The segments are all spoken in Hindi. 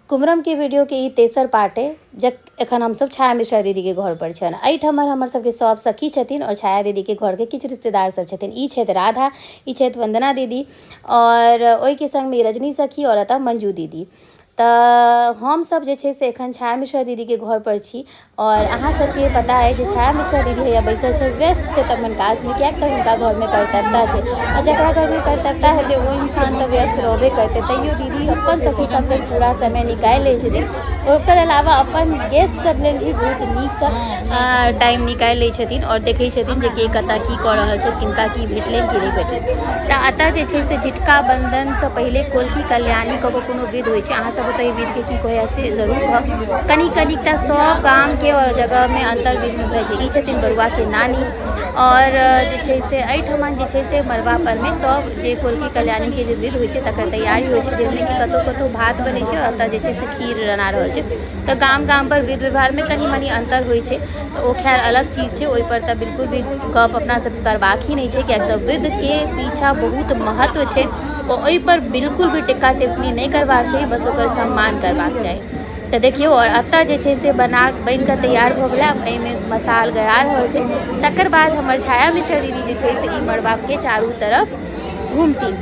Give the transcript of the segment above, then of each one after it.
कुमरम के वीडियो के ई तेसर पार्ट है जब एखन हम सब छाया मिश्रा दीदी के घर पर छन। एहिठमर हमर सबके सब सखी छथिन और छाया दीदी के घर के किछु रिश्तेदार सब छथिन। ई छथि राधा, ई छथि वंदना दीदी और ओहि के संग में रजनी सखी और अतः मंजू दीदी। तो हम सब जे छे से एखन छाया मिश्रा दीदी के घर पर छी और अहाँ सबके पता है जे छाया मिश्रा दीदी हैया बैसल छै व्यस्त छै अपन काज में, क्या तो हुनका घर में कर्तव्यता छै और जकरा घर में कर्तव्यता हेतै वो इंसान तो व्यस्त रहबे करते। तैयो दीदी अपन सखी सब लेल पूरा समय निकालि लै छथिन और ओकर अलावा अपन गेस्ट सब लेल भी बहुत नीक सँ टाइम निकालि लै छथिन और देखै छथिन जे के कतऽ की कऽ रहल छै, किनका की भेटलनि कि नहि भेटलनि। तऽ एतऽ जे छै से झिटका बंधन से पहिले कोलकी कल्याणी कऽ कोनो विध होइ छै। अहाँ सब ओतऽ विध के की कहै से जरूर कहब। कनिकटा सब गाम के और जगह में अंतर विध भऽ जाइ छै। ई छथिन बरुआ के नानी और जे छै से एहिठमन जे छै से मड़बा पर में सब जे कोलकी कल्याणी के जे विध होइ छै तकर तैयारी होइ छै, जाहिमे कि कतौ भात बनै छै और एतऽ जे छै से खीर बना रहल छै। तऽ गाम पर विध व्यवहार में कनी मनी अंतर होइ छै, तो ओ खैर अलग चीज छै, ओहि पर तऽ बिल्कुल भी गप अपना सब करबाक ही नहीं छै, कियाकि तऽ विध के पीछा बहुत महत्व छै और ओहि पर बिल्कुल भी टिक्का टिप्पणी नहीं करबाक चाहिए, बस ओकर सम्मान करबाक चाही। तो देखियो और अतः जे छै से बन के तैयार हो गया। एहिमे मसाल गया रहल छै। तकर बाद हमर छाया मिश्रा दीदी जे छै से ई मड़बा के चारू तरफ घूमती।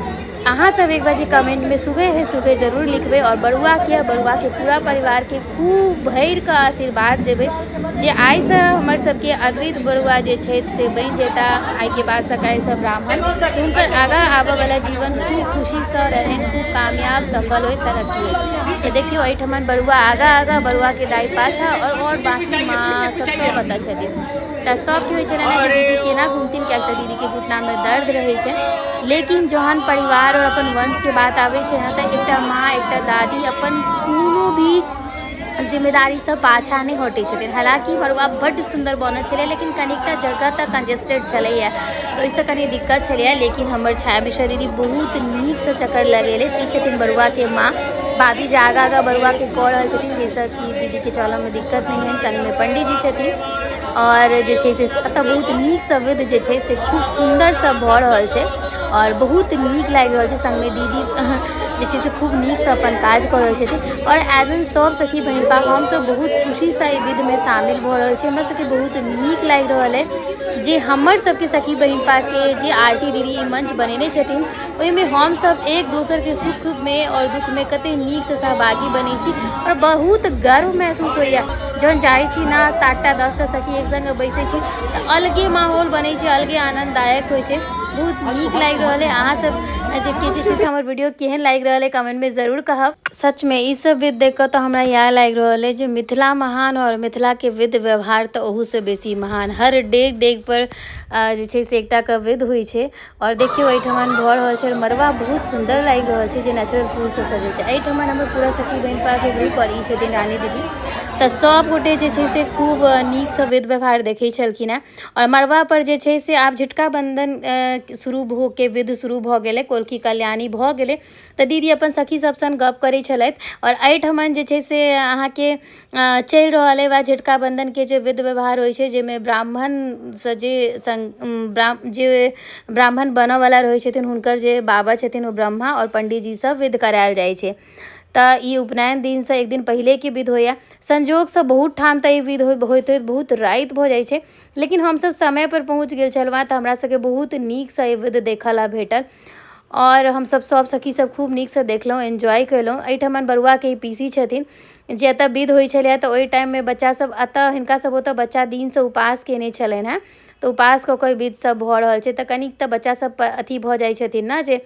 अहाँ सब एक बार कमेंट में सुबह जरूर लिखबे और बरुआ के पूरा परिवार के खूब भर के आशीर्वाद देबे जे आइ से हमर सबके अद्वित बरुआ जे छै से बनि जेता आइ के बाद सकाई से ब्राह्मण, हुनकर आगा आबे वाला जीवन खूब खुशी से रहे, खूब कामयाब सफल हो, तरक्की हो। तो देखियो एहिठमन बरुआ आगा बरुआ के दाई पाछा और बाकी माँ सब पता छथिन। तऽ सब की होइ छै ना दीदी केना घूमथिन, क्या दीदी के घुटना में दर्द रहे छै, लेकिन जहन परिवार और अपन वंश के बात आवे छै ना तऽ एकटा माँ एकटा दादी अपन कोनो भी जिम्मेदारी से पाछा नहीं हटे छथिन। हालांकि मड़बा बड्ड सुंदर बनल छलै, लेकिन कनिकटा जगह तक कंजेस्टेड छलैया, तो इससे कनी दिक्कत छलैया। लेकिन हमर छाया मिश्रा दीदी बहुत नीक से चक्कर लगेले। ई छथिन बरुआ के माँ, भाभी जे आगा बरुआ के कऽ रहल छथिन, जैसे कि दीदी के चलऽ में दिक्कत नहीं है। संग में पंडित जी छथिन और जे छै से एतऽ बहुत नीक सँ विध जे छै से खूब सुंदर सँ भऽ रहल छै और बहुत नीक लागि रहल छै। संग में दीदी जे छै से खूब नीक सँ अपन काज कऽ रहल छथिन और एज एन सब सखी बहिनपा हम सब बहुत खुशी सँ ई विध में शामिल भऽ रहल छी। हमरा सबके बहुत नीक लागि रहल है जे हमर सबके सखी बहिनपा के जे आरती दीदी ई मंच बनेने छथिन, ओहिमे हम सब एक दोसर के सुख में और दुख में कते नीक से सहभागी बनै छी और बहुत गर्व महसूस होइया जहन जाइ छी ना 7टा 10टा सखी एक संग बैसे छी तऽ अलगे माहौल बनै छै, अलगे आनंददायक होइ छै, बहुत नीक लागि रहल है। अहाँ सब जे छै से हमर वीडियो केहन लागि रहल है कमेंट में जरूर कहब। सच में ई सब विध देख कऽ तो हमरा याद लागि रहल है जे मिथिला महान और मिथिला के विध व्यवहार तो ओहू से बेसी महान। हर डेग पर जे छै से एकटा के विध होइ छै और देखियो एहिठमन भऽ रहल छै। मड़बा बहुत सुंदर लागि रहल छै जे नेचुरल फूल से सजल छै। एहिठमन हमर पूरा सखी बहिनपा के ग्रुप और ई छथिन रानी दीदी, तऽ सब गोटे जे छै से खूब नीक सँ विध व्यवहार देखै छलखिन हैं। और मड़बा पर जे छै से आब झिटका बंधन शुरू हो के विध शुरू भऽ गेलै, कोलकी कल्याणी भऽ गेलै, तऽ दीदी अपन सखी सब संग गप करै छलथि और एहिठमन जे छै से अहाँके चलि रहल है वएह झिटका बंधन के जे विध व्यवहार होइ छै, जाहिमे ब्राह्मण से जे ब्राह्मण बनऽ वाला रहै छथिन हुनकर जे बाबा छथिन ओ ब्रह्मा और पंडित जी सब विध करायल जाइ छै। तऽ ई उपनयन दिन से एक दिन पहले के विध होइया। संजोग से बहुत ठाम तऽ ई विध होइत बहुत राति भऽ जाइ छै, लेकिन हमसब समय पर पहुँच गेल छलहुँ तऽ हमरा सबके बहुत नीक सँ ई विध देखऽ ला भेटल और हम सब सखी सब खूब नीक सँ देखलहुँ, एंजॉय कयलहुँ। एहिठमन बरुआ के पीसी छथिन जे एतऽ विध होइ छलै तऽ ओहि टाइम में बच्चा सब एतऽ हिनका सब ओतऽ बच्चा दिन से उपास केने छलनि हैं, तऽ उपास कऽ के विध सब भऽ रहल छै। तऽ कनिक तऽ बच्चा सब अथी भऽ जाइ छथिन ना जे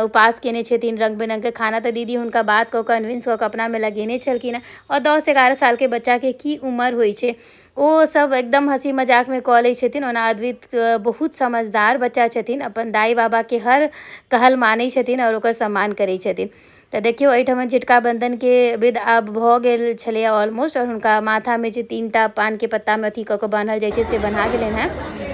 उपास केने छथिन, रंग बिरंग के खाना, तऽ दीदी हुनका बात कऽ कन्विंस कऽ के अपना में लगेने छलखिन हैं। और 10-11 साल के बच्चा के की उम्र होइ छै ओ सब एकदम हंसी मजाक में कऽ लै छथिन। ओना अद्वित बहुत समझदार बच्चा छथिन, अपन दाई बाबा के हर कहल मानै छथिन और ओकर सम्मान करै छथिन। तऽ देखियो एहिठमन झिटका बंधन के विध आब भऽ गेल छलैया ऑलमोस्ट, और हुनका माथा में जे 3टा पान के पत्ता में अथी कऽ के बान्हल जाइ छै से बन्हा गेलनि हैं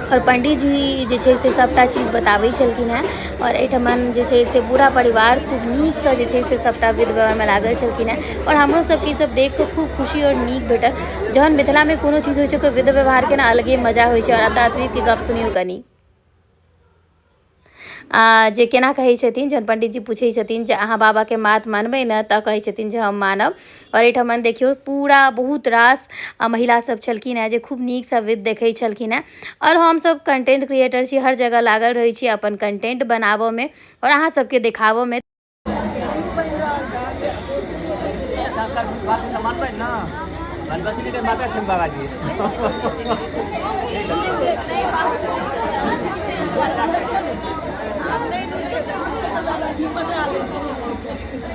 और पंडित जी जे छै से सबटा चीज बताबै छलखिन हैं। और एहिठमन जे छै से पूरा परिवार खूब नीक सँ जे छै से सबटा विध व्यवहार में लागल छलखिन हैं और हमरो सबके सब देख कऽ खूब खुशी और नीक भेटल। जहन मिथिला में कोनो चीज होइ छै ओकर विध व्यवहार के ना अलगे मजा होइ छै। और अद्वित के गप सुनियो कनी। जे केना कहै छथिन, जहन पंडितजी पूछै छथिन जे अहाँ बाबाके मात मानबै ने, तऽ कहै छथिन जे हम मानब। और एहिठमन देखियौ पूरा बहुत रास महिला सब छलखिन हेँ जे खूब नीकसँ विध देखै छलखिन हेँ। और हमसब कंटेंट क्रिएटर छी, हर जगह लागल रहै छी अपन कंटेंट बनाबऽमे और अहाँ सबके देखाबऽमे।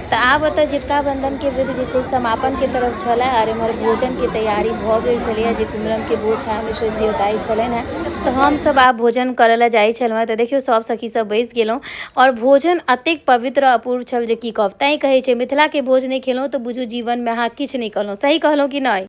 तऽ आब ओतऽ झिटका बंधनके विध जे छै समापनके तरफ छलै और एम्हर भोजनके तैयारी भऽ गेल छलैए, जे कुमरमके भोज छाया मिश्र देवताई छलनि हेँ। तऽ हमसब आब भोजन करऽ लए जाइ छलहुँ हेँ। तऽ देखियौ सब सखी सब बैसि गेलहुँ और भोजन एतेक पवित्र अपूर्व छल जे की कहब। तैँ कहै छै मिथिलाके भोज नहि खेलहुँ तऽ बुझू जीवनमे अहाँ किछु नहि कहलहुँ। सही कहलहुँ कि नहि?